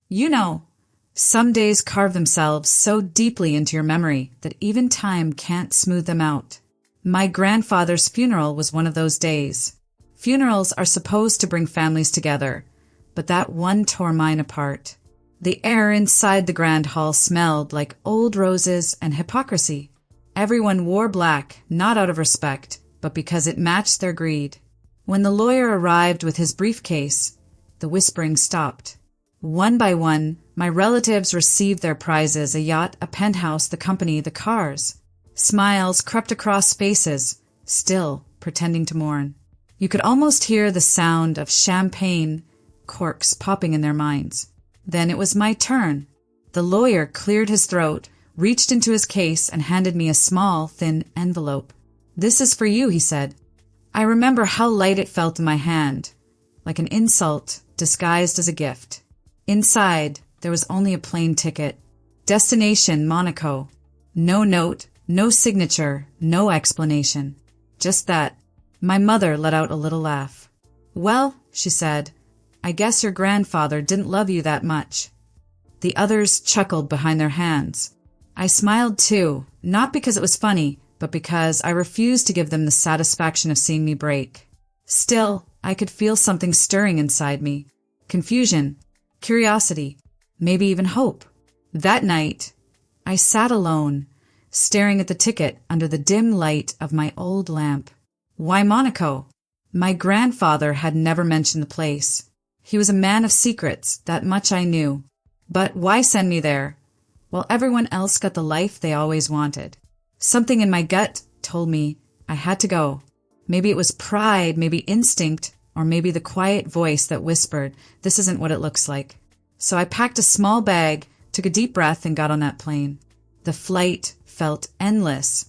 You know, some days carve themselves so deeply into your memory that even time can't smooth them out. My grandfather's funeral was one of those days. Funerals are supposed to bring families together, but that one tore mine apart. The air inside the grand hall smelled like old roses and hypocrisy. Everyone wore black, not out of respect, but because it matched their greed. When the lawyer arrived with his briefcase, the whispering stopped. One by one, my relatives received their prizes: a yacht, a penthouse, the company, the cars. Smiles crept across faces, still pretending to mourn. You could almost hear the sound of champagne corks popping in their minds. Then it was my turn. The lawyer cleared his throat, reached into his case, and handed me a small, thin envelope. "This is for you," he said. I remember how light it felt in my hand, like an insult disguised as a gift. Inside, there was only a plain ticket. Destination, Monaco. No note, no signature, no explanation. Just that. My mother let out a little laugh. "Well," she said, "I guess your grandfather didn't love you that much." The others chuckled behind their hands. I smiled too, not because it was funny, but because I refused to give them the satisfaction of seeing me break. Still, I could feel something stirring inside me. Confusion, curiosity, maybe even hope. That night, I sat alone, staring at the ticket under the dim light of my old lamp. Why Monaco? My grandfather had never mentioned the place. He was a man of secrets, that much I knew. But why send me there? While everyone else got the life they always wanted. Something in my gut told me I had to go. Maybe it was pride, maybe instinct, or maybe the quiet voice that whispered, "This isn't what it looks like." So I packed a small bag, took a deep breath, and got on that plane. The flight felt endless,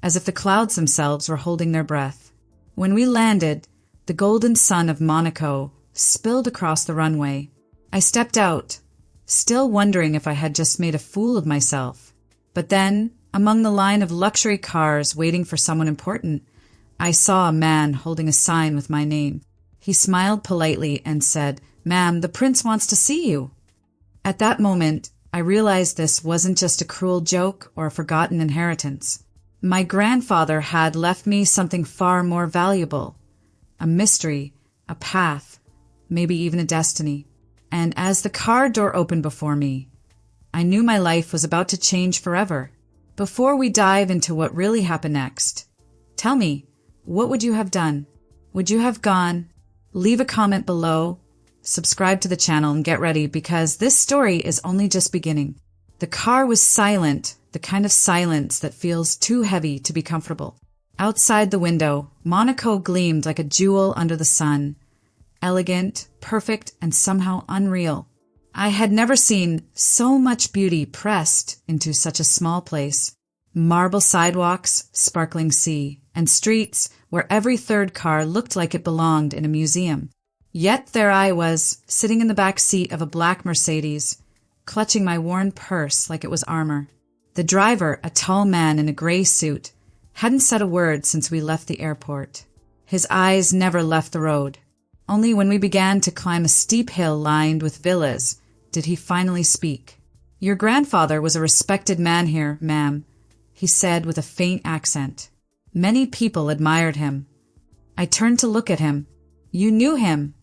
as if the clouds themselves were holding their breath. When we landed, the golden sun of Monaco spilled across the runway. I stepped out, still wondering if I had just made a fool of myself. But then, among the line of luxury cars waiting for someone important, I saw a man holding a sign with my name. He smiled politely and said, "Ma'am, the prince wants to see you." At that moment, I realized this wasn't just a cruel joke or a forgotten inheritance. My grandfather had left me something far more valuable, a mystery, a path, maybe even a destiny. And as the car door opened before me, I knew my life was about to change forever. Before we dive into what really happened next, tell me, what would you have done? Would you have gone? Leave a comment below, subscribe to the channel, and get ready because this story is only just beginning. The car was silent, the kind of silence that feels too heavy to be comfortable. Outside the window, Monaco gleamed like a jewel under the sun. Elegant, perfect, and somehow unreal. I had never seen so much beauty pressed into such a small place. Marble sidewalks, sparkling sea, and streets where every third car looked like it belonged in a museum. Yet there I was, sitting in the back seat of a black Mercedes, clutching my worn purse like it was armor. The driver, a tall man in a gray suit, hadn't said a word since we left the airport. His eyes never left the road. Only when we began to climb a steep hill lined with villas did he finally speak. "Your grandfather was a respected man here, ma'am," he said with a faint accent. "Many people admired him." I turned to look at him. "You knew him?"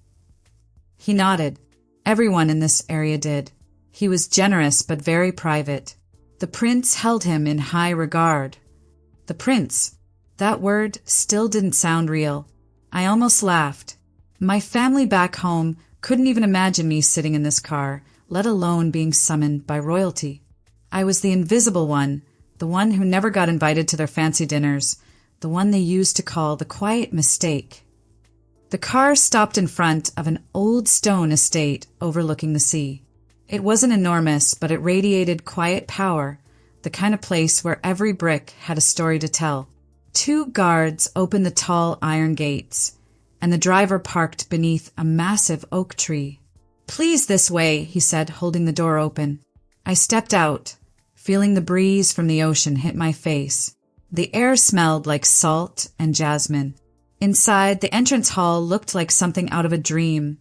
He nodded. Everyone in this area did. He was generous but very private. The prince held him in high regard. The prince. That word still didn't sound real. I almost laughed. My family back home couldn't even imagine me sitting in this car, let alone being summoned by royalty. I was the invisible one, the one who never got invited to their fancy dinners, the one they used to call the quiet mistake. The car stopped in front of an old stone estate overlooking the sea. It wasn't enormous, but it radiated quiet power, the kind of place where every brick had a story to tell. 2 guards opened the tall iron gates, and the driver parked beneath a massive oak tree. "Please, this way," he said, holding the door open. I stepped out, feeling the breeze from the ocean hit my face. The air smelled like salt and jasmine. Inside, the entrance hall looked like something out of a dream.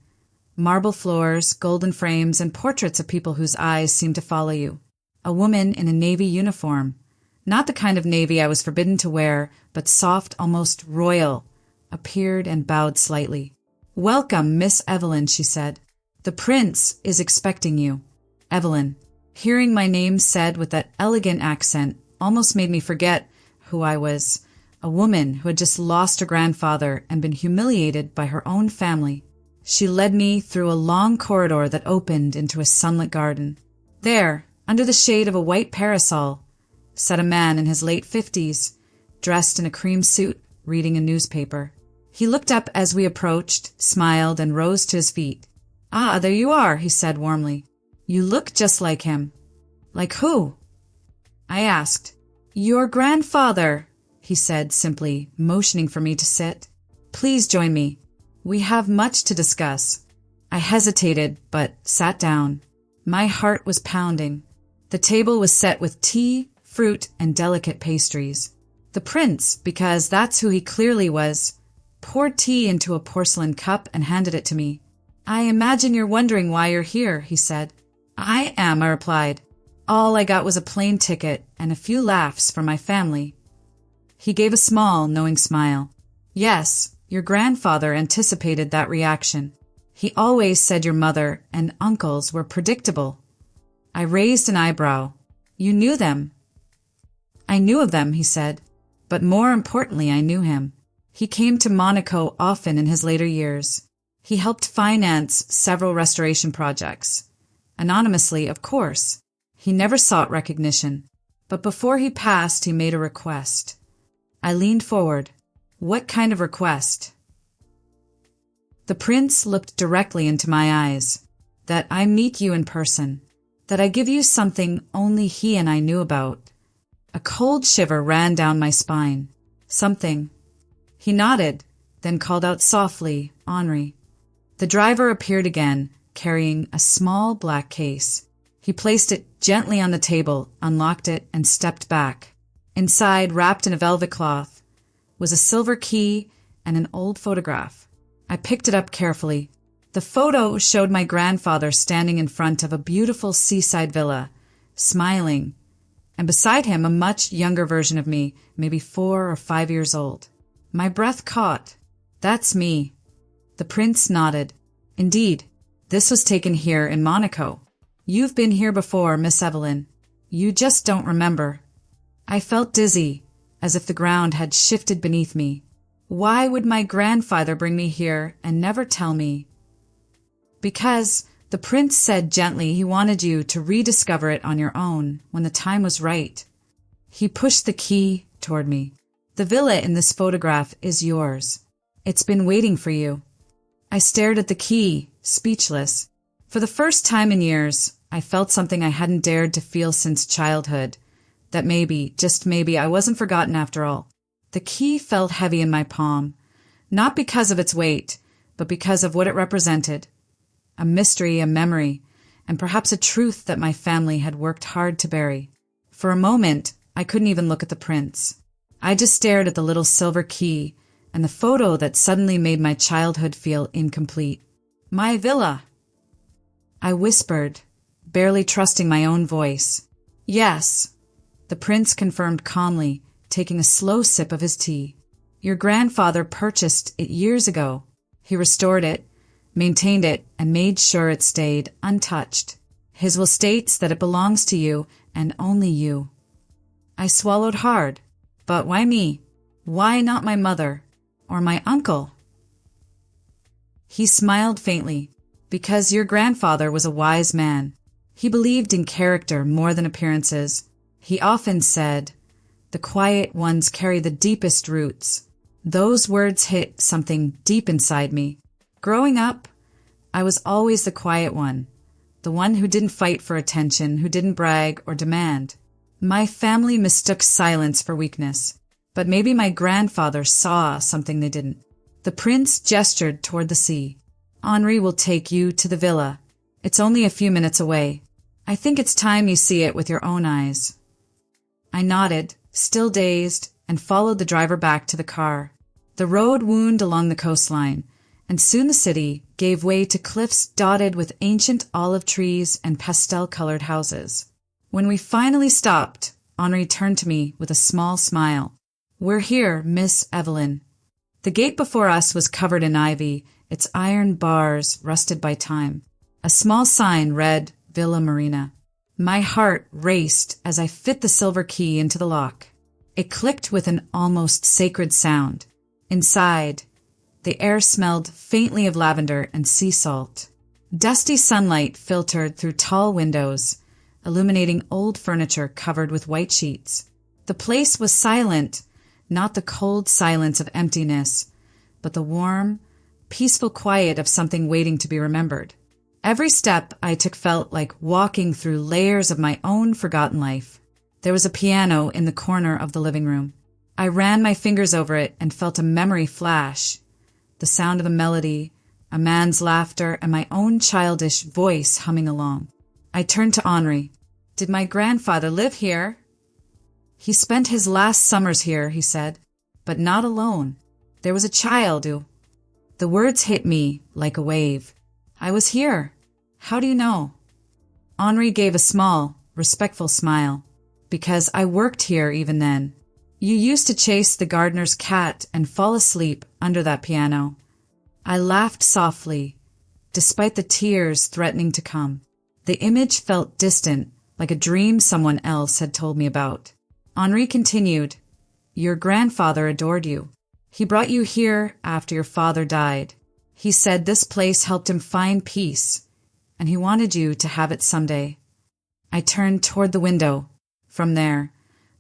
Marble floors, golden frames, and portraits of people whose eyes seemed to follow you. A woman in a navy uniform. Not the kind of navy I was forbidden to wear, but soft, almost royal, appeared and bowed slightly. "Welcome, Miss Evelyn," she said. "The prince is expecting you." Evelyn. Hearing my name said with that elegant accent almost made me forget who I was. A woman who had just lost her grandfather and been humiliated by her own family. She led me through a long corridor that opened into a sunlit garden. There, under the shade of a white parasol, sat a man in his late 50s, dressed in a cream suit, reading a newspaper. He looked up as we approached, smiled, and rose to his feet. "Ah, there you are," he said warmly. "You look just like him." "Like who?" I asked. "Your grandfather," he said simply, motioning for me to sit. "Please join me. We have much to discuss." I hesitated, but sat down. My heart was pounding. The table was set with tea, fruit, and delicate pastries. The prince, because that's who he clearly was, poured tea into a porcelain cup and handed it to me. "I imagine you're wondering why you're here," he said. "I am," I replied. All I got was a plane ticket and a few laughs from my family. He gave a small, knowing smile. "Yes, your grandfather anticipated that reaction. He always said your mother and uncles were predictable." I raised an eyebrow. "You knew them?" "I knew of them," he said, "but more importantly, I knew him. He came to Monaco often in his later years. He helped finance several restoration projects. Anonymously, of course. He never sought recognition. But before he passed, he made a request." I leaned forward. "What kind of request?" The prince looked directly into my eyes. "That I meet you in person. That I give you something only he and I knew about." A cold shiver ran down my spine. "Something." He nodded, then called out softly, "Henri." The driver appeared again, carrying a small black case. He placed it gently on the table, unlocked it, and stepped back. Inside, wrapped in a velvet cloth, was a silver key and an old photograph. I picked it up carefully. The photo showed my grandfather standing in front of a beautiful seaside villa, smiling, and beside him a much younger version of me, maybe 4 or 5 years old. My breath caught. "That's me." The prince nodded. "Indeed, this was taken here in Monaco. You've been here before, Miss Evelyn. You just don't remember." I felt dizzy, as if the ground had shifted beneath me. Why would my grandfather bring me here and never tell me? "Because," the prince said gently, "he wanted you to rediscover it on your own when the time was right." He pushed the key toward me. "The villa in this photograph is yours. It's been waiting for you." I stared at the key, speechless. For the first time in years, I felt something I hadn't dared to feel since childhood. That maybe, just maybe, I wasn't forgotten after all. The key felt heavy in my palm, not because of its weight, but because of what it represented. A mystery, a memory, and perhaps a truth that my family had worked hard to bury. For a moment, I couldn't even look at the prince. I just stared at the little silver key and the photo that suddenly made my childhood feel incomplete. "My villa," I whispered, barely trusting my own voice. "Yes," the prince confirmed calmly, taking a slow sip of his tea. "Your grandfather purchased it years ago. He restored it, maintained it, and made sure it stayed untouched. His will states that it belongs to you and only you." I swallowed hard. But why me? Why not my mother? Or my uncle? He smiled faintly. "Because your grandfather was a wise man. He believed in character more than appearances. He often said, 'The quiet ones carry the deepest roots.'" Those words hit something deep inside me. Growing up, I was always the quiet one, the one who didn't fight for attention, who didn't brag or demand. My family mistook silence for weakness, but maybe my grandfather saw something they didn't. The prince gestured toward the sea. "Henri will take you to the villa. It's only a few minutes away. I think it's time you see it with your own eyes." I nodded, still dazed, and followed the driver back to the car. The road wound along the coastline, and soon the city gave way to cliffs dotted with ancient olive trees and pastel-colored houses. When we finally stopped, Henri turned to me with a small smile. "We're here, Miss Evelyn." The gate before us was covered in ivy, its iron bars rusted by time. A small sign read, "Villa Marina." My heart raced as I fit the silver key into the lock. It clicked with an almost sacred sound. Inside, the air smelled faintly of lavender and sea salt. Dusty sunlight filtered through tall windows, illuminating old furniture covered with white sheets. The place was silent, not the cold silence of emptiness, but the warm, peaceful quiet of something waiting to be remembered. Every step I took felt like walking through layers of my own forgotten life. There was a piano in the corner of the living room. I ran my fingers over it and felt a memory flash. The sound of the melody, a man's laughter, and my own childish voice humming along. I turned to Henri. "Did my grandfather live here?" "He spent his last summers here," he said, "but not alone. There was a child who—" The words hit me like a wave. "I was here. How do you know?" Henri gave a small, respectful smile. "Because I worked here even then. You used to chase the gardener's cat and fall asleep under that piano." I laughed softly, despite the tears threatening to come. The image felt distant, like a dream someone else had told me about. Henri continued, "Your grandfather adored you. He brought you here after your father died. He said this place helped him find peace, and he wanted you to have it someday." I turned toward the window. From there,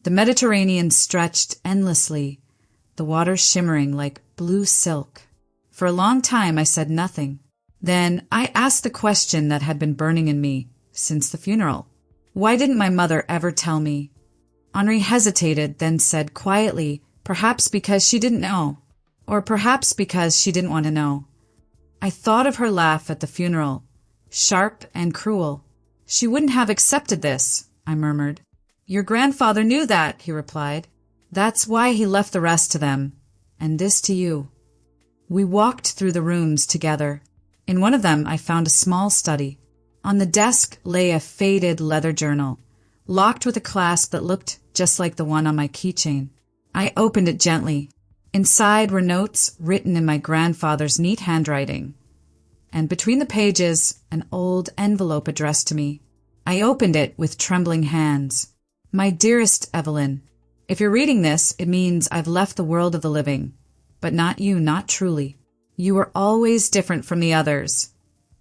the Mediterranean stretched endlessly, the water shimmering like blue silk. For a long time I said nothing. Then I asked the question that had been burning in me since the funeral. Why didn't my mother ever tell me? Henri hesitated, then said quietly, perhaps because she didn't know, or perhaps because she didn't want to know. I thought of her laugh at the funeral, sharp and cruel. "She wouldn't have accepted this," I murmured. "Your grandfather knew that," he replied. "That's why he left the rest to them, and this to you." We walked through the rooms together. In one of them I found a small study. On the desk lay a faded leather journal, locked with a clasp that looked just like the one on my keychain. I opened it gently. Inside were notes written in my grandfather's neat handwriting, and between the pages, an old envelope addressed to me. I opened it with trembling hands. "My dearest Evelyn, if you're reading this, it means I've left the world of the living, but not you, not truly. You were always different from the others.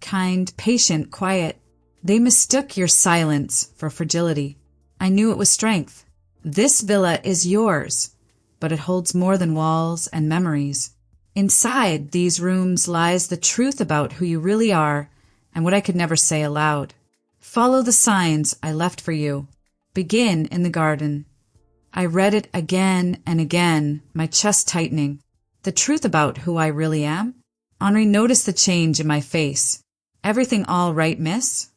Kind, patient, quiet. They mistook your silence for fragility. I knew it was strength. This villa is yours, but it holds more than walls and memories. Inside these rooms lies the truth about who you really are and what I could never say aloud. Follow the signs I left for you. Begin in the garden." I read it again and again, my chest tightening. The truth about who I really am? Henri noticed the change in my face. "Everything all right, miss?"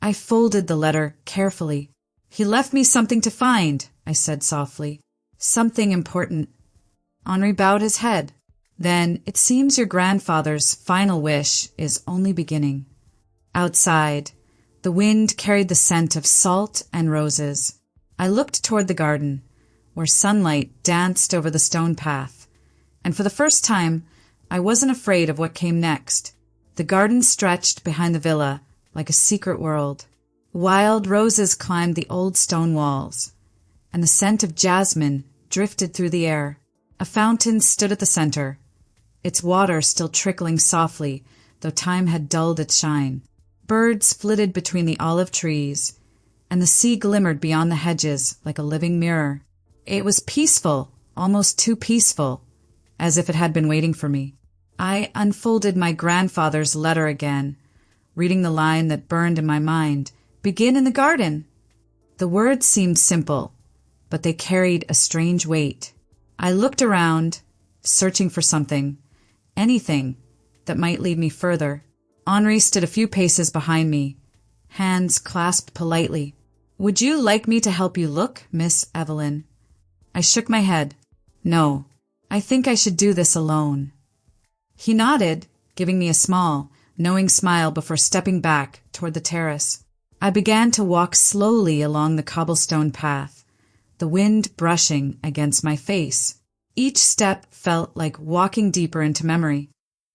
I folded the letter carefully. "He left me something to find," I said softly. "Something important." Henri bowed his head. "Then it seems your grandfather's final wish is only beginning." Outside, the wind carried the scent of salt and roses. I looked toward the garden, where sunlight danced over the stone path, and for the first time, I wasn't afraid of what came next. The garden stretched behind the villa like a secret world. Wild roses climbed the old stone walls, and the scent of jasmine drifted through the air. A fountain stood at the center, its water still trickling softly, though time had dulled its shine. Birds flitted between the olive trees, and the sea glimmered beyond the hedges like a living mirror. It was peaceful, almost too peaceful, as if it had been waiting for me. I unfolded my grandfather's letter again, reading the line that burned in my mind, "Begin in the garden." The words seemed simple, but they carried a strange weight. I looked around, searching for something, anything, that might lead me further. Henri stood a few paces behind me, hands clasped politely. "Would you like me to help you look, Miss Evelyn?" I shook my head. "No, I think I should do this alone." He nodded, giving me a small, knowing smile before stepping back toward the terrace. I began to walk slowly along the cobblestone path, the wind brushing against my face. Each step felt like walking deeper into memory.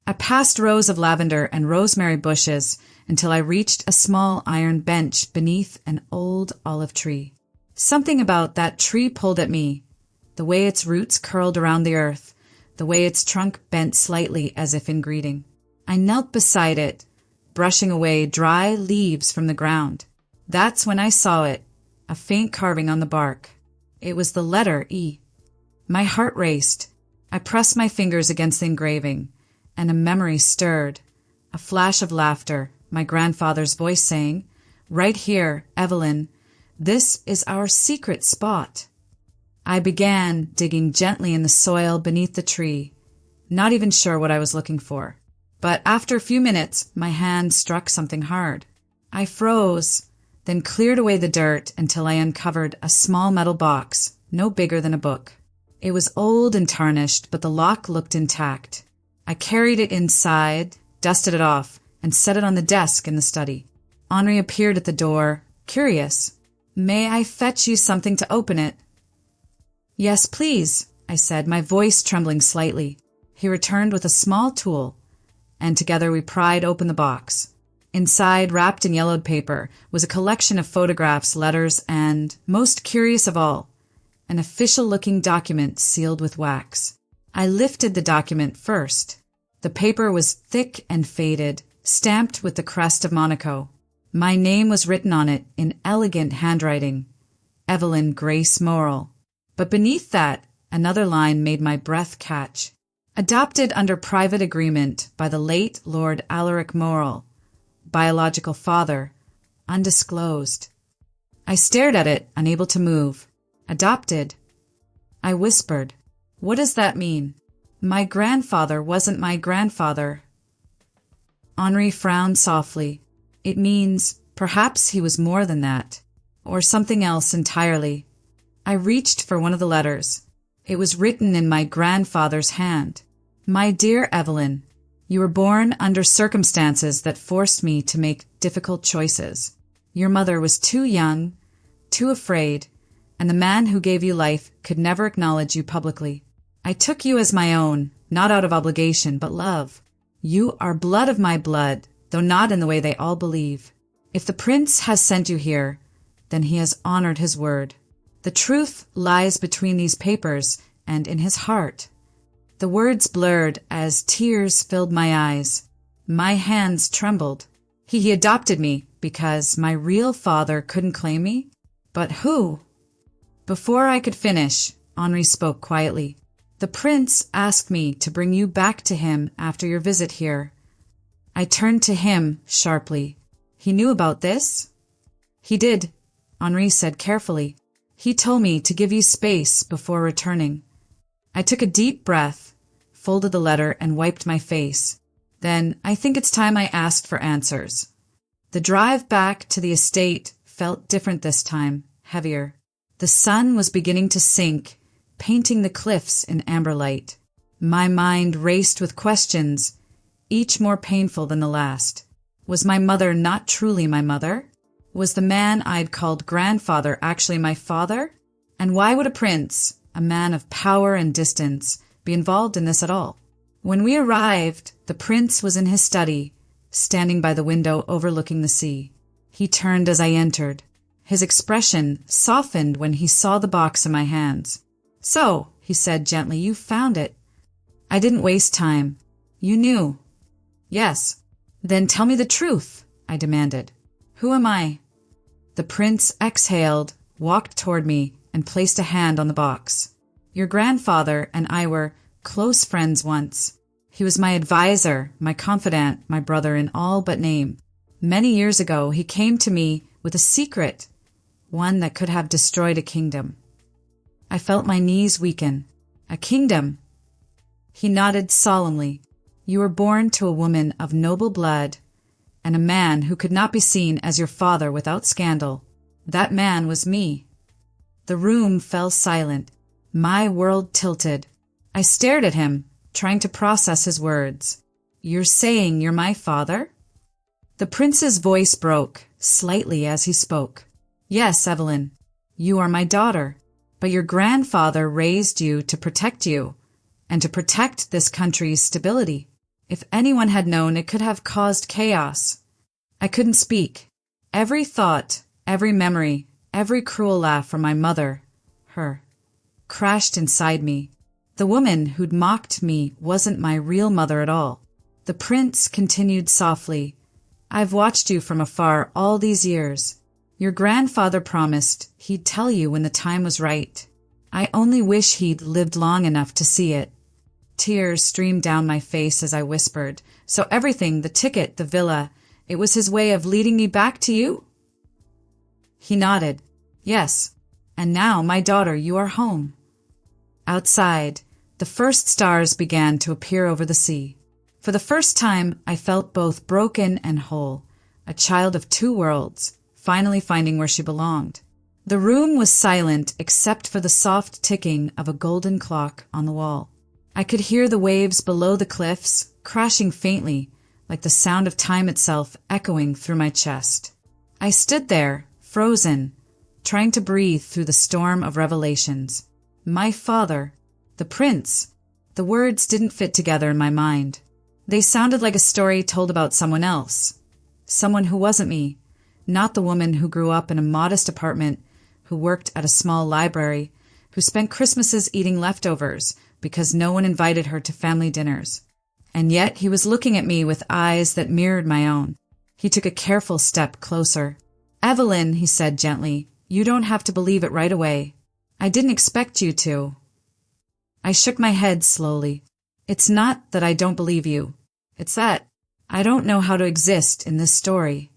I passed rows of lavender and rosemary bushes until I reached a small iron bench beneath an old olive tree. Something about that tree pulled at me, the way its roots curled around the earth, the way its trunk bent slightly as if in greeting. I knelt beside it, brushing away dry leaves from the ground. That's when I saw it, a faint carving on the bark. It was the letter E. My heart raced. I pressed my fingers against the engraving, and a memory stirred. A flash of laughter, my grandfather's voice saying, "Right here, Evelyn, this is our secret spot." I began digging gently in the soil beneath the tree, not even sure what I was looking for. But after a few minutes, my hand struck something hard. I froze, then cleared away the dirt until I uncovered a small metal box, no bigger than a book. It was old and tarnished, but the lock looked intact. I carried it inside, dusted it off, and set it on the desk in the study. Henri appeared at the door, curious. "May I fetch you something to open it?" "Yes, please," I said, my voice trembling slightly. He returned with a small tool, and together we pried open the box. Inside, wrapped in yellowed paper, was a collection of photographs, letters, and, most curious of all, an official-looking document sealed with wax. I lifted the document first. The paper was thick and faded, stamped with the crest of Monaco. My name was written on it in elegant handwriting, Evelyn Grace Morrill. But beneath that, another line made my breath catch. Adopted under private agreement by the late Lord Alaric Morrill, biological father, undisclosed. I stared at it, unable to move. Adopted. I whispered, "What does that mean? My grandfather wasn't my grandfather." Henri frowned softly. "It means perhaps he was more than that, or something else entirely." I reached for one of the letters. It was written in my grandfather's hand. "My dear Evelyn, you were born under circumstances that forced me to make difficult choices. Your mother was too young, too afraid, and the man who gave you life could never acknowledge you publicly. I took you as my own, not out of obligation, but love. You are blood of my blood, though not in the way they all believe. If the prince has sent you here, then he has honored his word. The truth lies between these papers and in his heart." The words blurred as tears filled my eyes. My hands trembled. He adopted me because my real father couldn't claim me? But who? Before I could finish, Henri spoke quietly. "The prince asked me to bring you back to him after your visit here." I turned to him sharply. "He knew about this?" "He did," Henri said carefully. "He told me to give you space before returning." I took a deep breath, folded the letter, and wiped my face. Then I think it's time I asked for answers. The drive back to the estate felt different this time, heavier. The sun was beginning to sink, painting the cliffs in amber light. My mind raced with questions, each more painful than the last. Was my mother not truly my mother? Was the man I'd called grandfather actually my father? And why would a prince, a man of power and distance, be involved in this at all? When we arrived, the prince was in his study, standing by the window overlooking the sea. He turned as I entered. His expression softened when he saw the box in my hands. "So," he said gently, "you found it." I didn't waste time. "You knew?" "Yes." "Then tell me the truth," I demanded. "Who am I?" The prince exhaled, walked toward me, and placed a hand on the box. "Your grandfather and I were close friends once. He was my advisor, my confidant, my brother in all but name. Many years ago, he came to me with a secret, one that could have destroyed a kingdom." I felt my knees weaken. "A kingdom?" He nodded solemnly. "You were born to a woman of noble blood, and a man who could not be seen as your father without scandal. That man was me." The room fell silent. My world tilted. I stared at him, trying to process his words. "You're saying you're my father?" The prince's voice broke, slightly as he spoke. "Yes, Evelyn, you are my daughter, but your grandfather raised you to protect you, and to protect this country's stability. If anyone had known, it could have caused chaos." I couldn't speak. Every thought, every memory, every cruel laugh from my mother, her, crashed inside me. The woman who'd mocked me wasn't my real mother at all. The prince continued softly, "I've watched you from afar all these years. Your grandfather promised he'd tell you when the time was right. I only wish he'd lived long enough to see it." Tears streamed down my face as I whispered, "So everything, the ticket, the villa, it was his way of leading me back to you?" He nodded. "Yes. And now, my daughter, you are home." Outside, the first stars began to appear over the sea. For the first time, I felt both broken and whole, a child of two worlds, finally finding where she belonged. The room was silent except for the soft ticking of a golden clock on the wall. I could hear the waves below the cliffs, crashing faintly, like the sound of time itself echoing through my chest. I stood there, frozen, trying to breathe through the storm of revelations. My father, the prince. The words didn't fit together in my mind. They sounded like a story told about someone else. Someone who wasn't me. Not the woman who grew up in a modest apartment, who worked at a small library, who spent Christmases eating leftovers because no one invited her to family dinners. And yet he was looking at me with eyes that mirrored my own. He took a careful step closer. "Evelyn," he said gently, "you don't have to believe it right away. I didn't expect you to." I shook my head slowly. "It's not that I don't believe you. It's that I don't know how to exist in this story."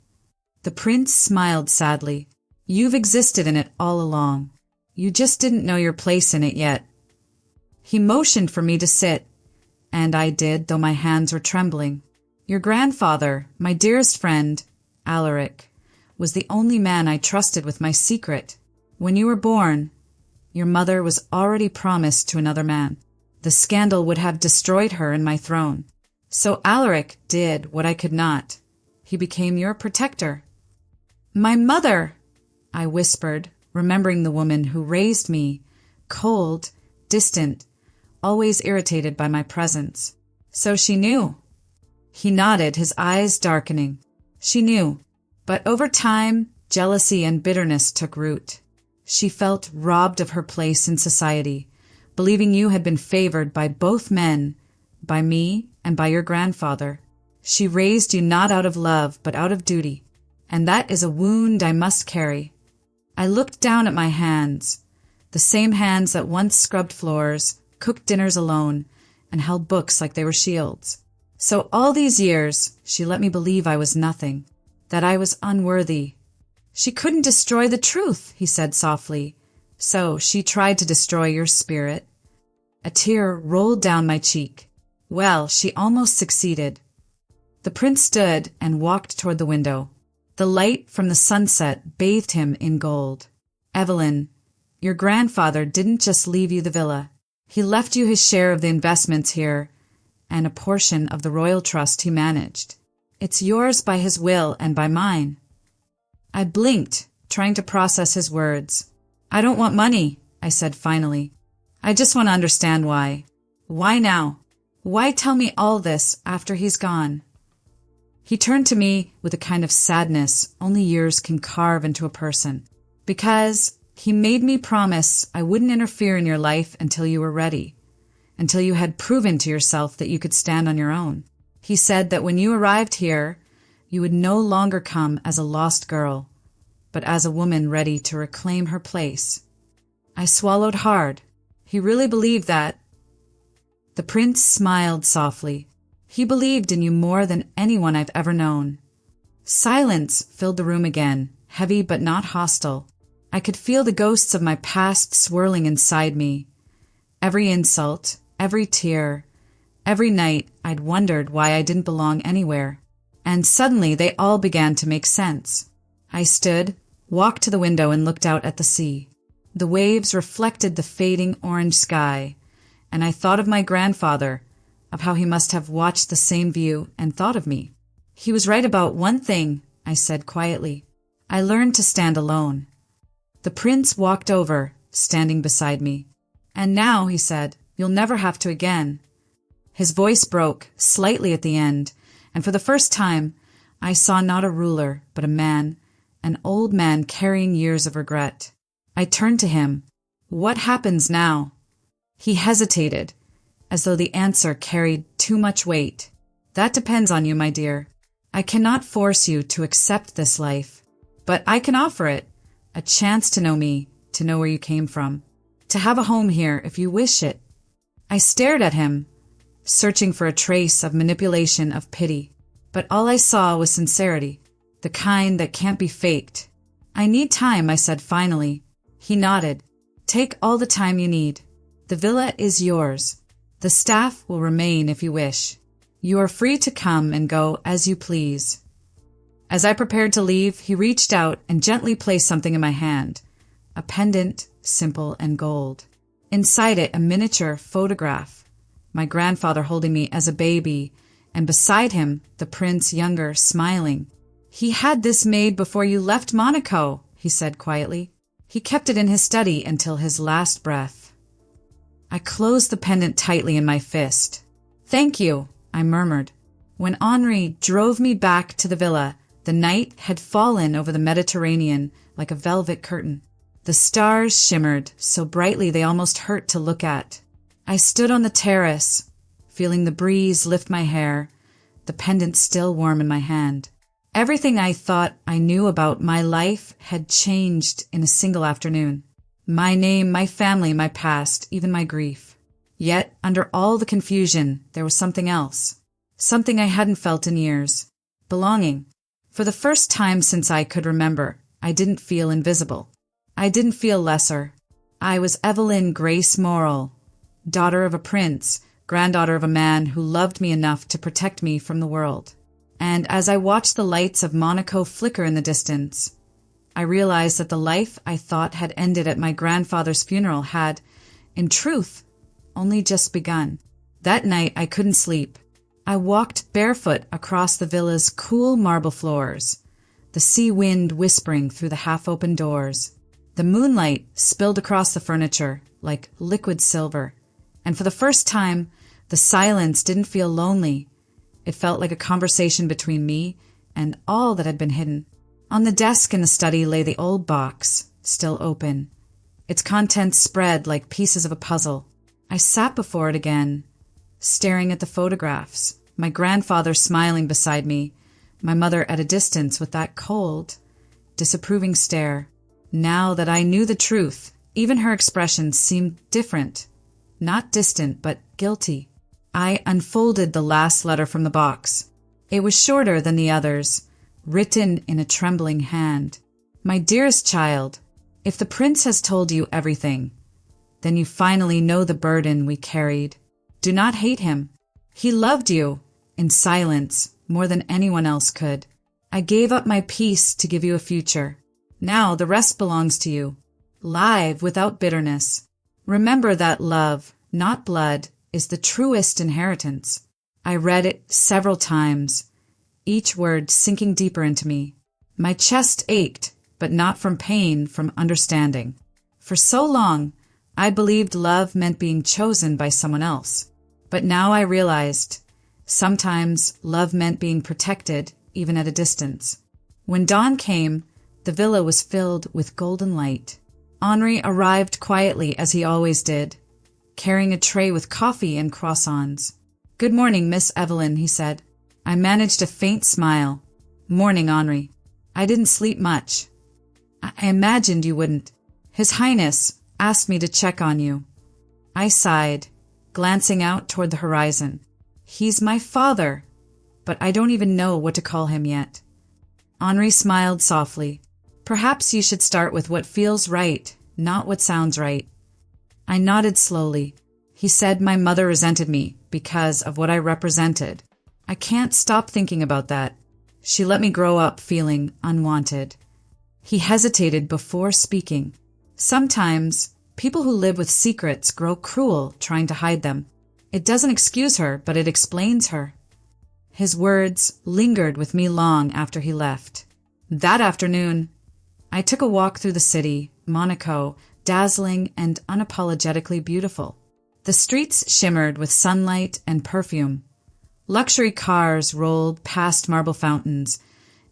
The prince smiled sadly. "You've existed in it all along. You just didn't know your place in it yet." He motioned for me to sit, and I did, though my hands were trembling. "Your grandfather, my dearest friend, Alaric, was the only man I trusted with my secret. When you were born, your mother was already promised to another man. The scandal would have destroyed her and my throne. So Alaric did what I could not. He became your protector." "My mother!" I whispered, remembering the woman who raised me, cold, distant, always irritated by my presence. "So she knew." He nodded, his eyes darkening. "She knew. But over time, jealousy and bitterness took root. She felt robbed of her place in society, believing you had been favored by both men, by me and by your grandfather. She raised you not out of love, but out of duty, and that is a wound I must carry." I looked down at my hands, the same hands that once scrubbed floors, cooked dinners alone, and held books like they were shields. So all these years, she let me believe I was nothing, that I was unworthy. "She couldn't destroy the truth," he said softly. "So she tried to destroy your spirit." A tear rolled down my cheek. Well, she almost succeeded. The prince stood and walked toward the window. The light from the sunset bathed him in gold. "Evelyn, your grandfather didn't just leave you the villa. He left you his share of the investments here and a portion of the royal trust he managed. It's yours by his will and by mine." I blinked, trying to process his words. "I don't want money," I said finally. "I just want to understand why. Why now? Why tell me all this after he's gone?" He turned to me with a kind of sadness only years can carve into a person. "Because he made me promise I wouldn't interfere in your life until you were ready, until you had proven to yourself that you could stand on your own. He said that when you arrived here, you would no longer come as a lost girl, but as a woman ready to reclaim her place." I swallowed hard. He really believed that. The prince smiled softly. "He believed in you more than anyone I've ever known." Silence filled the room again, heavy but not hostile. I could feel the ghosts of my past swirling inside me. Every insult, every tear, every night I'd wondered why I didn't belong anywhere. And suddenly they all began to make sense. I stood, walked to the window and looked out at the sea. The waves reflected the fading orange sky, and I thought of my grandfather, of how he must have watched the same view and thought of me. He was right about one thing, I said quietly. I learned to stand alone. The prince walked over, standing beside me. And now, he said, you'll never have to again. His voice broke, slightly at the end, and for the first time, I saw not a ruler, but a man, an old man carrying years of regret. I turned to him. What happens now? He hesitated, as though the answer carried too much weight. That depends on you, my dear. I cannot force you to accept this life, but I can offer it, a chance to know me, to know where you came from, to have a home here if you wish it. I stared at him, searching for a trace of manipulation, of pity, but all I saw was sincerity, the kind that can't be faked. I need time, I said finally. He nodded. Take all the time you need. The villa is yours. The staff will remain if you wish. You are free to come and go as you please. As I prepared to leave, he reached out and gently placed something in my hand, a pendant, simple and gold. Inside it, a miniature photograph, my grandfather holding me as a baby, and beside him, the prince younger, smiling. He had this made before you left Monaco, he said quietly. He kept it in his study until his last breath. I closed the pendant tightly in my fist. Thank you, I murmured. When Henri drove me back to the villa, the night had fallen over the Mediterranean like a velvet curtain. The stars shimmered so brightly they almost hurt to look at. I stood on the terrace, feeling the breeze lift my hair, the pendant still warm in my hand. Everything I thought I knew about my life had changed in a single afternoon. My name, my family, my past, even my grief. Yet, under all the confusion, there was something else. Something I hadn't felt in years. Belonging. For the first time since I could remember, I didn't feel invisible. I didn't feel lesser. I was Evelyn Grace Morrill, daughter of a prince, granddaughter of a man who loved me enough to protect me from the world. And as I watched the lights of Monaco flicker in the distance, I realized that the life I thought had ended at my grandfather's funeral had, in truth, only just begun. That night I couldn't sleep. I walked barefoot across the villa's cool marble floors, the sea wind whispering through the half-open doors. The moonlight spilled across the furniture like liquid silver, and for the first time, the silence didn't feel lonely. It felt like a conversation between me and all that had been hidden. On the desk in the study lay the old box, still open. Its contents spread like pieces of a puzzle. I sat before it again, staring at the photographs, my grandfather smiling beside me, my mother at a distance with that cold, disapproving stare. Now that I knew the truth, even her expression seemed different, not distant, but guilty. I unfolded the last letter from the box. It was shorter than the others, written in a trembling hand. My dearest child, if the prince has told you everything, then you finally know the burden we carried. Do not hate him. He loved you, in silence, more than anyone else could. I gave up my peace to give you a future. Now the rest belongs to you. Live without bitterness. Remember that love, not blood, is the truest inheritance. I read it several times, each word sinking deeper into me. My chest ached, but not from pain, from understanding. For so long, I believed love meant being chosen by someone else. But now I realized, sometimes love meant being protected, even at a distance. When dawn came, the villa was filled with golden light. Henri arrived quietly, as he always did, carrying a tray with coffee and croissants. "Good morning, Miss Evelyn," he said. I managed a faint smile. "Morning, Henri. I didn't sleep much." "I imagined you wouldn't. His Highness asked me to check on you." I sighed, glancing out toward the horizon. "He's my father, but I don't even know what to call him yet." Henri smiled softly. "Perhaps you should start with what feels right, not what sounds right." I nodded slowly. He said my mother resented me because of what I represented. I can't stop thinking about that. She let me grow up feeling unwanted. He hesitated before speaking. Sometimes, people who live with secrets grow cruel trying to hide them. It doesn't excuse her, but it explains her." His words lingered with me long after he left. That afternoon, I took a walk through the city, Monaco, dazzling and unapologetically beautiful. The streets shimmered with sunlight and perfume. Luxury cars rolled past marble fountains,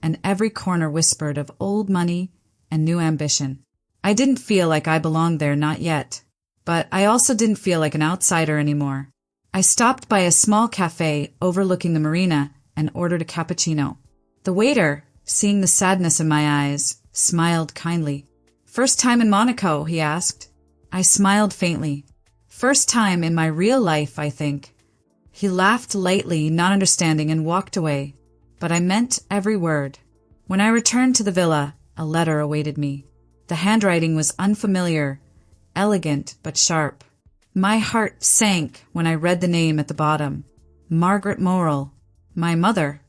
and every corner whispered of old money and new ambition. I didn't feel like I belonged there, not yet, but I also didn't feel like an outsider anymore. I stopped by a small cafe overlooking the marina and ordered a cappuccino. The waiter, seeing the sadness in my eyes, smiled kindly. "First time in Monaco?" he asked. I smiled faintly. "First time in my real life, I think." He laughed lightly, not understanding, and walked away, but I meant every word. When I returned to the villa, a letter awaited me. The handwriting was unfamiliar, elegant but sharp. My heart sank when I read the name at the bottom. Margaret Morrill, my mother.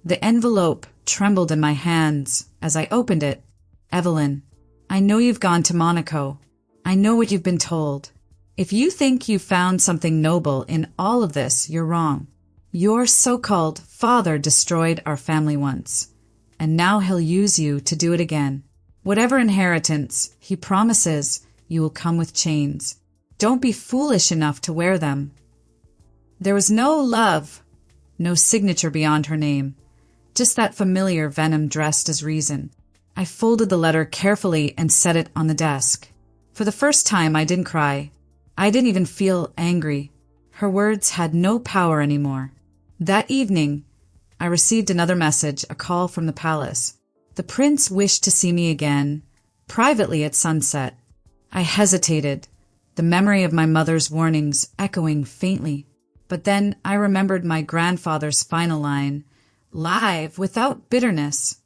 The envelope trembled in my hands as I opened it. "Evelyn, I know you've gone to Monaco. I know what you've been told. If you think you've found something noble in all of this, you're wrong. Your so-called father destroyed our family once, and now he'll use you to do it again. Whatever inheritance he promises, you will come with chains. Don't be foolish enough to wear them." There was no love, no signature beyond her name, just that familiar venom dressed as reason. I folded the letter carefully and set it on the desk. For the first time, I didn't cry. I didn't even feel angry. Her words had no power anymore. That evening, I received another message, a call from the palace. The prince wished to see me again, privately at sunset. I hesitated, the memory of my mother's warnings echoing faintly. But then I remembered my grandfather's final line, "Live, without bitterness."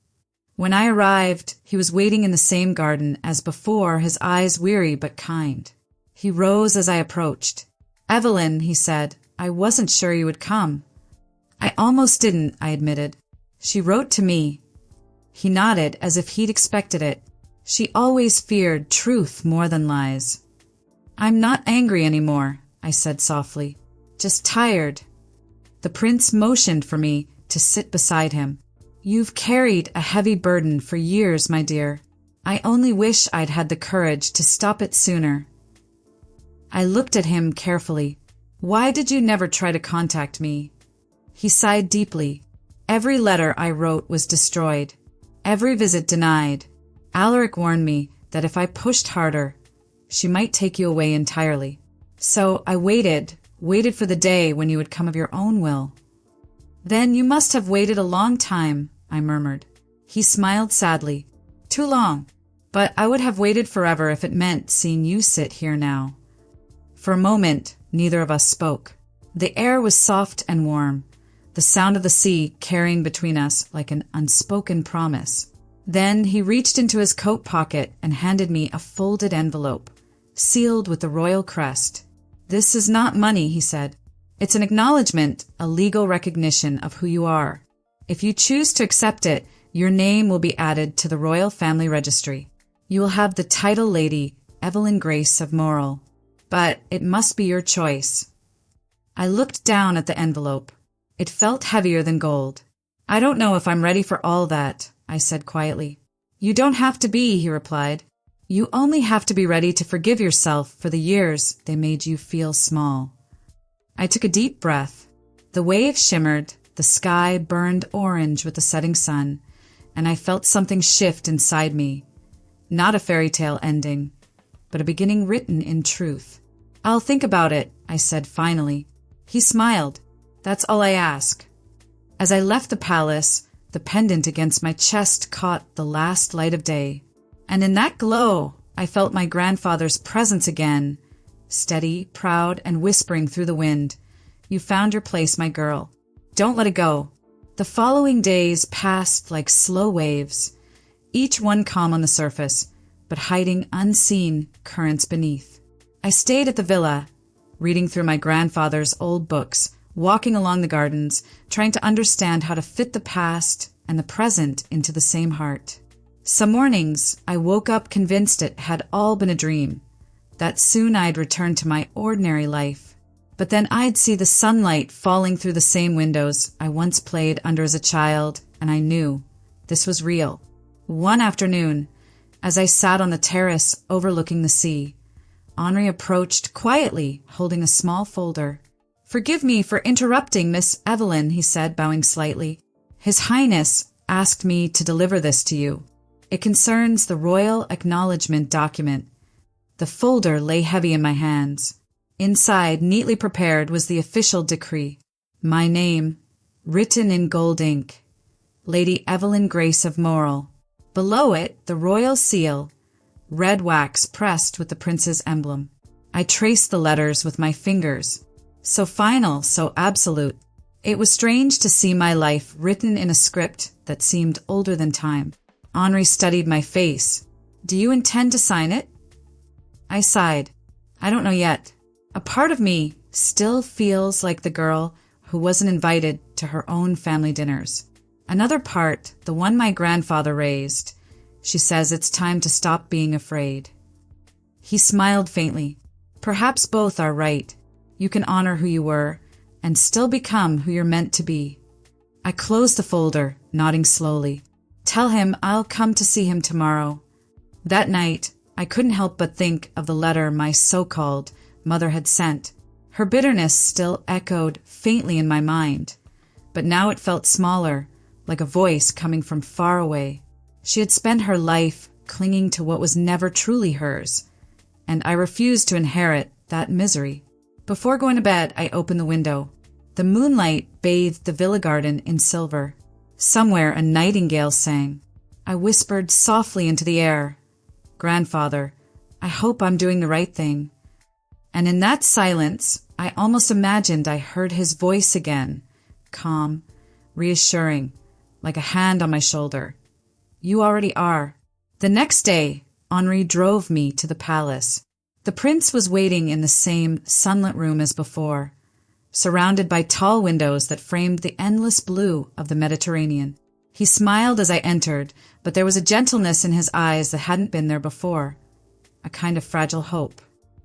When I arrived, he was waiting in the same garden as before, his eyes weary but kind. He rose as I approached. "Evelyn," he said, "I wasn't sure you would come." "I almost didn't," I admitted. "She wrote to me." He nodded as if he'd expected it. "She always feared truth more than lies." "I'm not angry anymore," I said softly. "Just tired." The prince motioned for me to sit beside him. "You've carried a heavy burden for years, my dear. I only wish I'd had the courage to stop it sooner." I looked at him carefully. "Why did you never try to contact me?" He sighed deeply. "Every letter I wrote was destroyed. Every visit denied. Alaric warned me that if I pushed harder, she might take you away entirely. So I waited for the day when you would come of your own will." "Then you must have waited a long time," I murmured. He smiled sadly. "Too long. But I would have waited forever if it meant seeing you sit here now." For a moment, neither of us spoke. The air was soft and warm, the sound of the sea carrying between us like an unspoken promise. Then he reached into his coat pocket and handed me a folded envelope, sealed with the royal crest. "This is not money," he said. "It's an acknowledgement, a legal recognition of who you are. If you choose to accept it, your name will be added to the royal family registry. You will have the title Lady Evelyn Grace of Morrill. But it must be your choice." I looked down at the envelope. It felt heavier than gold. "I don't know if I'm ready for all that," I said quietly. "You don't have to be," he replied. "You only have to be ready to forgive yourself for the years they made you feel small." I took a deep breath. The waves shimmered, the sky burned orange with the setting sun, and I felt something shift inside me. Not a fairy tale ending, but a beginning written in truth. "I'll think about it," I said finally. He smiled. "That's all I ask." As I left the palace, the pendant against my chest caught the last light of day. And in that glow, I felt my grandfather's presence again, steady, proud, and whispering through the wind, "You found your place, my girl. Don't let it go." The following days passed like slow waves, each one calm on the surface, but hiding unseen currents beneath. I stayed at the villa, reading through my grandfather's old books, walking along the gardens, trying to understand how to fit the past and the present into the same heart. Some mornings, I woke up convinced it had all been a dream, that soon I'd return to my ordinary life. But then I'd see the sunlight falling through the same windows I once played under as a child, and I knew this was real. One afternoon, as I sat on the terrace overlooking the sea, Henri approached quietly, holding a small folder. "Forgive me for interrupting, Miss Evelyn," he said, bowing slightly. "His Highness asked me to deliver this to you. It concerns the royal acknowledgement document." The folder lay heavy in my hands. Inside, neatly prepared, was the official decree. My name, written in gold ink. Lady Evelyn Grace of Morel. Below it, the royal seal, red wax pressed with the prince's emblem. I traced the letters with my fingers. So final, so absolute. It was strange to see my life written in a script that seemed older than time. Henri studied my face. "Do you intend to sign it?" I sighed. "I don't know yet. A part of me still feels like the girl who wasn't invited to her own family dinners. Another part, the one my grandfather raised, she says it's time to stop being afraid." He smiled faintly. "Perhaps both are right. You can honor who you were and still become who you're meant to be." I closed the folder, nodding slowly. "Tell him I'll come to see him tomorrow." That night, I couldn't help but think of the letter my so-called mother had sent. Her bitterness still echoed faintly in my mind, but now it felt smaller, like a voice coming from far away. She had spent her life clinging to what was never truly hers, and I refused to inherit that misery. Before going to bed, I opened the window. The moonlight bathed the villa garden in silver. Somewhere a nightingale sang. I whispered softly into the air, "Grandfather, I hope I'm doing the right thing." And in that silence, I almost imagined I heard his voice again, calm, reassuring, like a hand on my shoulder. "You already are." The next day, Henri drove me to the palace. The prince was waiting in the same sunlit room as before, surrounded by tall windows that framed the endless blue of the Mediterranean. He smiled as I entered, but there was a gentleness in his eyes that hadn't been there before, a kind of fragile hope.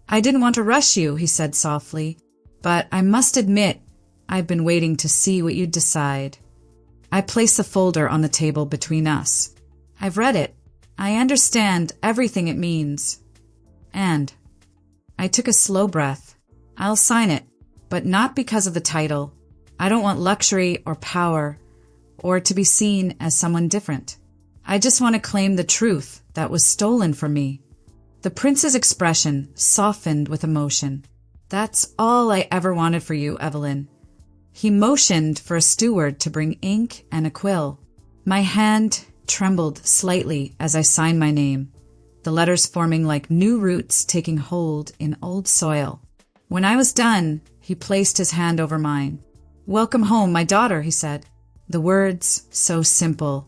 "I didn't want to rush you," he said softly, "but I must admit I've been waiting to see what you'd decide." I placed the folder on the table between us. "I've read it. I understand everything it means. And I took a slow breath. I'll sign it, but not because of the title. I don't want luxury or power, or to be seen as someone different. I just want to claim the truth that was stolen from me." The prince's expression softened with emotion. "That's all I ever wanted for you, Evelyn." He motioned for a steward to bring ink and a quill. My hand trembled slightly as I signed my name, the letters forming like new roots taking hold in old soil. When I was done, he placed his hand over mine. "Welcome home, my daughter," he said. The words, so simple,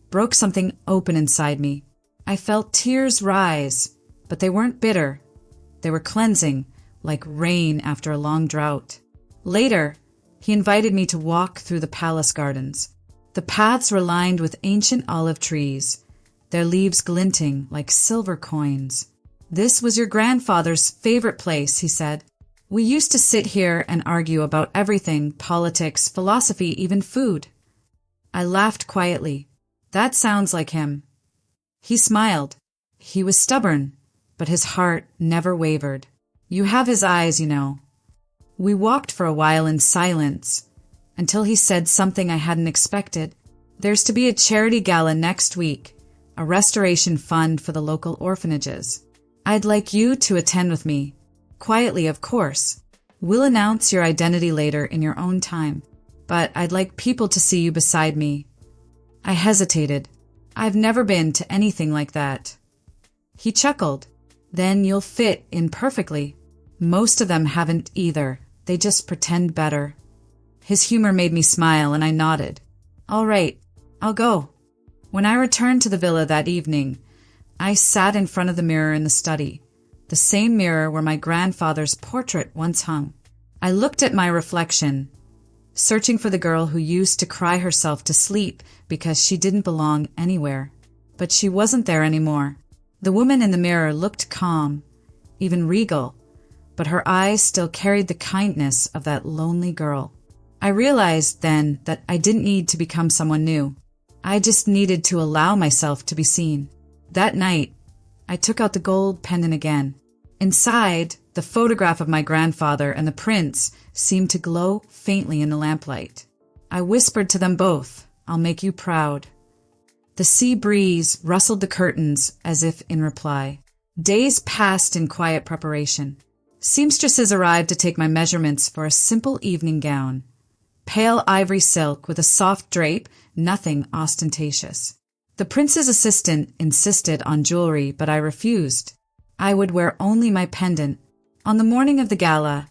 broke something open inside me. I felt tears rise, but they weren't bitter. They were cleansing, like rain after a long drought. Later, he invited me to walk through the palace gardens. The paths were lined with ancient olive trees, their leaves glinting like silver coins. "This was your grandfather's favorite place," he said. "We used to sit here and argue about everything, politics, philosophy, even food." I laughed quietly. "That sounds like him." He smiled. He was stubborn, but his heart never wavered. "You have his eyes, you know." We walked for a while in silence, until he said something I hadn't expected. "There's to be a charity gala next week, a restoration fund for the local orphanages. I'd like you to attend with me. Quietly, of course. We'll announce your identity later in your own time, but I'd like people to see you beside me." I hesitated. "I've never been to anything like that." He chuckled. "Then you'll fit in perfectly. Most of them haven't either. They just pretend better." His humor made me smile, and I nodded. "All right, I'll go." When I returned to the villa that evening, I sat in front of the mirror in the study, the same mirror where my grandfather's portrait once hung. I looked at my reflection, searching for the girl who used to cry herself to sleep because she didn't belong anywhere. But she wasn't there anymore. The woman in the mirror looked calm, even regal, but her eyes still carried the kindness of that lonely girl. I realized then that I didn't need to become someone new. I just needed to allow myself to be seen. That night, I took out the gold pendant again. Inside, the photograph of my grandfather and the prince seemed to glow faintly in the lamplight. I whispered to them both, "I'll make you proud." The sea breeze rustled the curtains as if in reply. Days passed in quiet preparation. Seamstresses arrived to take my measurements for a simple evening gown. Pale ivory silk with a soft drape, nothing ostentatious. The prince's assistant insisted on jewelry, but I refused. I would wear only my pendant. On the morning of the gala,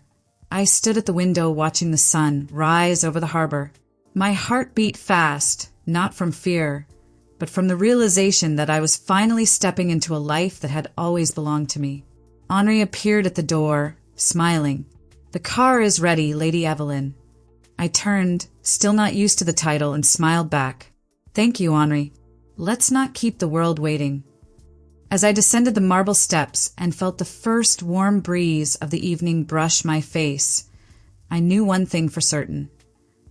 I stood at the window watching the sun rise over the harbor. My heart beat fast, not from fear, but from the realization that I was finally stepping into a life that had always belonged to me. Henri appeared at the door, smiling. "The car is ready, Lady Evelyn." I turned, still not used to the title, and smiled back. "Thank you, Henri. Let's not keep the world waiting." As I descended the marble steps and felt the first warm breeze of the evening brush my face, I knew one thing for certain.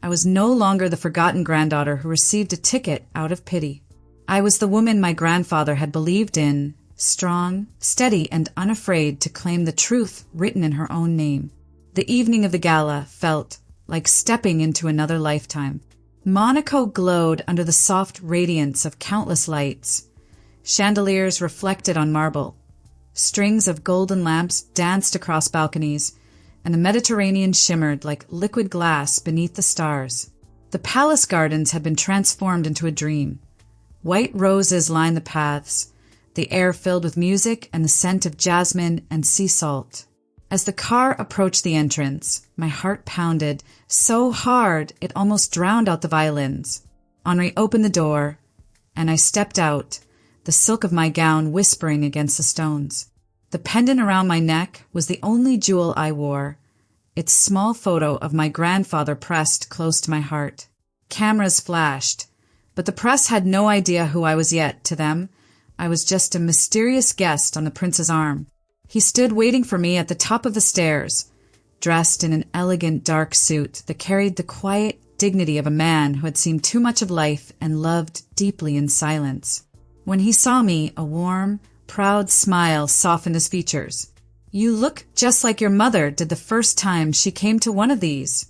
I was no longer the forgotten granddaughter who received a ticket out of pity. I was the woman my grandfather had believed in, strong, steady, and unafraid to claim the truth written in her own name. The evening of the gala felt like stepping into another lifetime. Monaco glowed under the soft radiance of countless lights. Chandeliers reflected on marble. Strings of golden lamps danced across balconies, and the Mediterranean shimmered like liquid glass beneath the stars. The palace gardens had been transformed into a dream. White roses lined the paths, the air filled with music and the scent of jasmine and sea salt. As the car approached the entrance, my heart pounded so hard it almost drowned out the violins. Henri opened the door, and I stepped out, the silk of my gown whispering against the stones. The pendant around my neck was the only jewel I wore, its small photo of my grandfather pressed close to my heart. Cameras flashed, but the press had no idea who I was yet. To them, I was just a mysterious guest on the prince's arm. He stood waiting for me at the top of the stairs, dressed in an elegant dark suit that carried the quiet dignity of a man who had seen too much of life and loved deeply in silence. When he saw me, a warm, proud smile softened his features. "You look just like your mother did the first time she came to one of these,"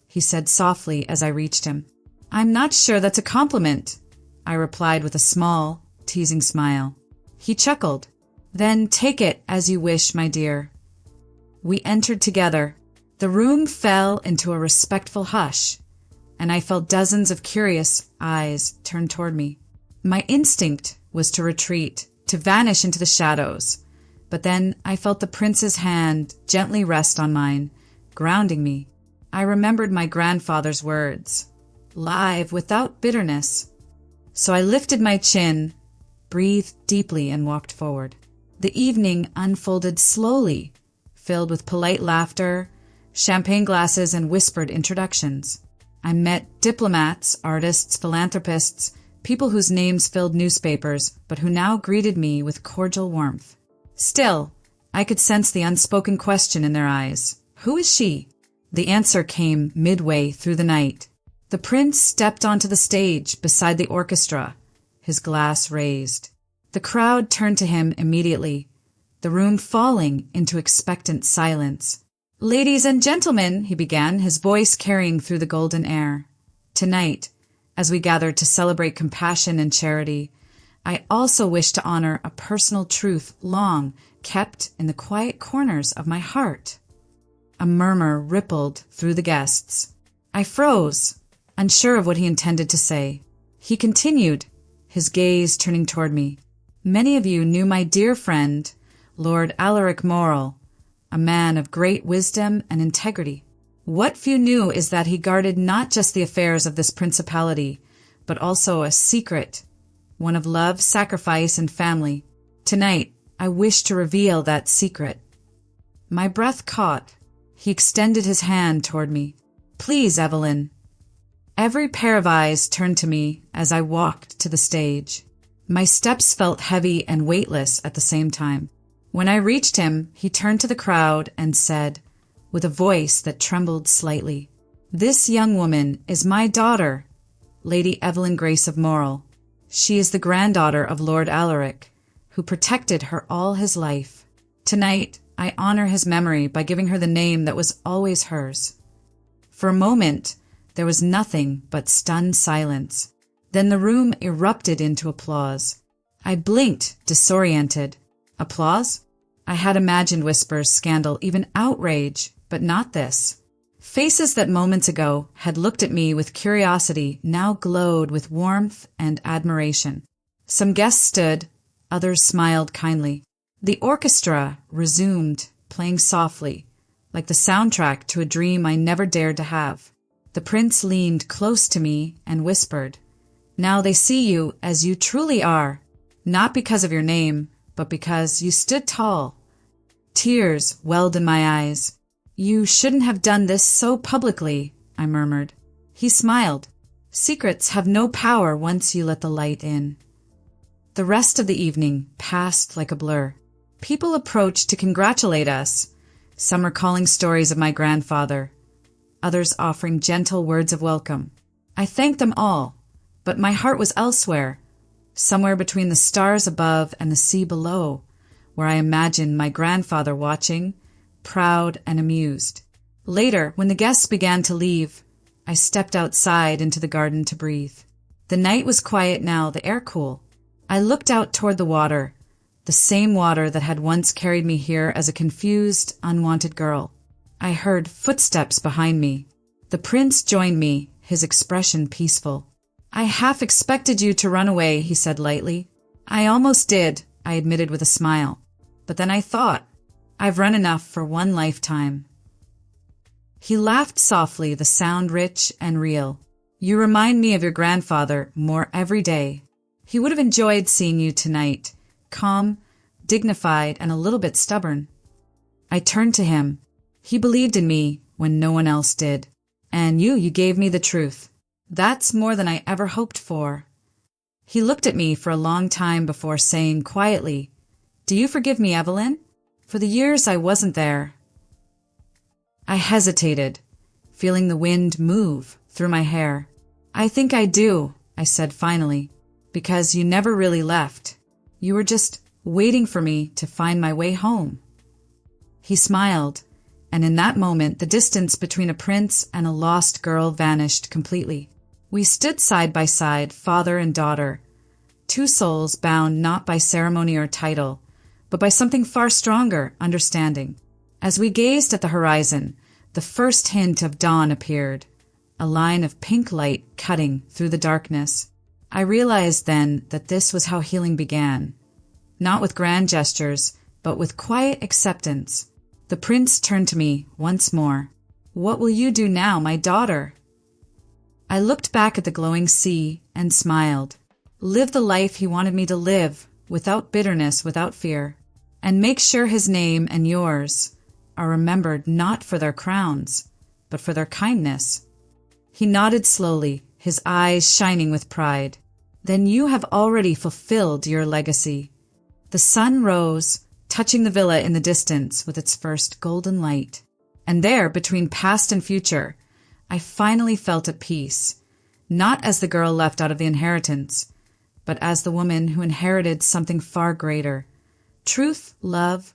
he said softly as I reached him. "I'm not sure that's a compliment," I replied with a small, teasing smile. He chuckled. "Then take it as you wish, my dear." We entered together. The room fell into a respectful hush, and I felt dozens of curious eyes turned toward me. My instinct was to retreat, to vanish into the shadows, but then I felt the prince's hand gently rest on mine, grounding me. I remembered my grandfather's words, "Live without bitterness." So I lifted my chin, breathed deeply, and walked forward. The evening unfolded slowly, filled with polite laughter, champagne glasses, and whispered introductions. I met diplomats, artists, philanthropists, people whose names filled newspapers, but who now greeted me with cordial warmth. Still, I could sense the unspoken question in their eyes. "Who is she?" The answer came midway through the night. The prince stepped onto the stage beside the orchestra, his glass raised. The crowd turned to him immediately, the room falling into expectant silence. "Ladies and gentlemen," he began, his voice carrying through the golden air. "Tonight, as we gather to celebrate compassion and charity, I also wish to honor a personal truth long kept in the quiet corners of my heart." A murmur rippled through the guests. I froze, unsure of what he intended to say. He continued, his gaze turning toward me. "Many of you knew my dear friend, Lord Alaric Morel, a man of great wisdom and integrity. What few knew is that he guarded not just the affairs of this principality, but also a secret, one of love, sacrifice, and family. Tonight, I wish to reveal that secret." My breath caught. He extended his hand toward me. "Please, Evelyn." Every pair of eyes turned to me as I walked to the stage. My steps felt heavy and weightless at the same time. When I reached him, he turned to the crowd and said, with a voice that trembled slightly, "This young woman is my daughter, Lady Evelyn Grace of Morrel. She is the granddaughter of Lord Alaric, who protected her all his life. Tonight, I honor his memory by giving her the name that was always hers." For a moment, there was nothing but stunned silence. Then the room erupted into applause. I blinked, disoriented. Applause? I had imagined whispers, scandal, even outrage, but not this. Faces that moments ago had looked at me with curiosity now glowed with warmth and admiration. Some guests stood, others smiled kindly. The orchestra resumed, playing softly, like the soundtrack to a dream I never dared to have. The prince leaned close to me and whispered, "Now they see you as you truly are, not because of your name, but because you stood tall." Tears welled in my eyes. "You shouldn't have done this so publicly," I murmured. He smiled. "Secrets have no power once you let the light in." The rest of the evening passed like a blur. People approached to congratulate us, some recalling stories of my grandfather, others offering gentle words of welcome. I thanked them all, but my heart was elsewhere, somewhere between the stars above and the sea below, where I imagined my grandfather watching, proud and amused. Later, when the guests began to leave, I stepped outside into the garden to breathe. The night was quiet now, the air cool. I looked out toward the water, the same water that had once carried me here as a confused, unwanted girl. I heard footsteps behind me. The prince joined me, his expression peaceful. "I half expected you to run away," he said lightly. "I almost did," I admitted with a smile. But then I thought, I've run enough for one lifetime. He laughed softly, the sound rich and real. "You remind me of your grandfather more every day. He would have enjoyed seeing you tonight, calm, dignified, and a little bit stubborn." I turned to him. He believed in me when no one else did. "And you gave me the truth. That's more than I ever hoped for." He looked at me for a long time before saying quietly, "Do you forgive me, Evelyn? For the years I wasn't there." I hesitated, feeling the wind move through my hair. "I think I do," I said finally, "because you never really left. You were just waiting for me to find my way home." He smiled, and in that moment the distance between a prince and a lost girl vanished completely. We stood side by side, father and daughter, two souls bound not by ceremony or title, but by something far stronger, understanding. As we gazed at the horizon, the first hint of dawn appeared, a line of pink light cutting through the darkness. I realized then that this was how healing began, not with grand gestures, but with quiet acceptance. The prince turned to me once more. "What will you do now, my daughter?" I looked back at the glowing sea and smiled. Live the life he wanted me to live, without bitterness, without fear, and make sure his name and yours are remembered not for their crowns, but for their kindness. He nodded slowly, his eyes shining with pride. "Then you have already fulfilled your legacy." The sun rose, touching the villa in the distance with its first golden light. And there, between past and future, I finally felt at peace, not as the girl left out of the inheritance, but as the woman who inherited something far greater, truth, love,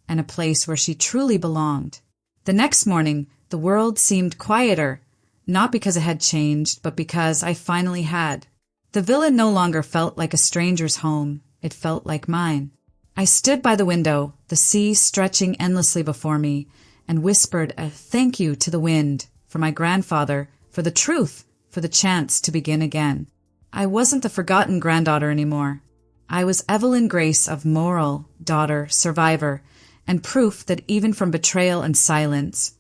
and a place where she truly belonged. The next morning, the world seemed quieter, not because it had changed, but because I finally had. The villa no longer felt like a stranger's home. It felt like mine. I stood by the window, the sea stretching endlessly before me, and whispered a thank you to the wind, for my grandfather, for the truth, for the chance to begin again. I wasn't the forgotten granddaughter anymore. I was Evelyn Grace of Morrel, daughter, survivor, and proof that even from betrayal and silence,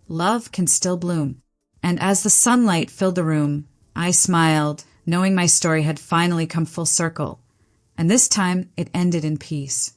love can still bloom. And as the sunlight filled the room, I smiled, knowing my story had finally come full circle. And this time it ended in peace.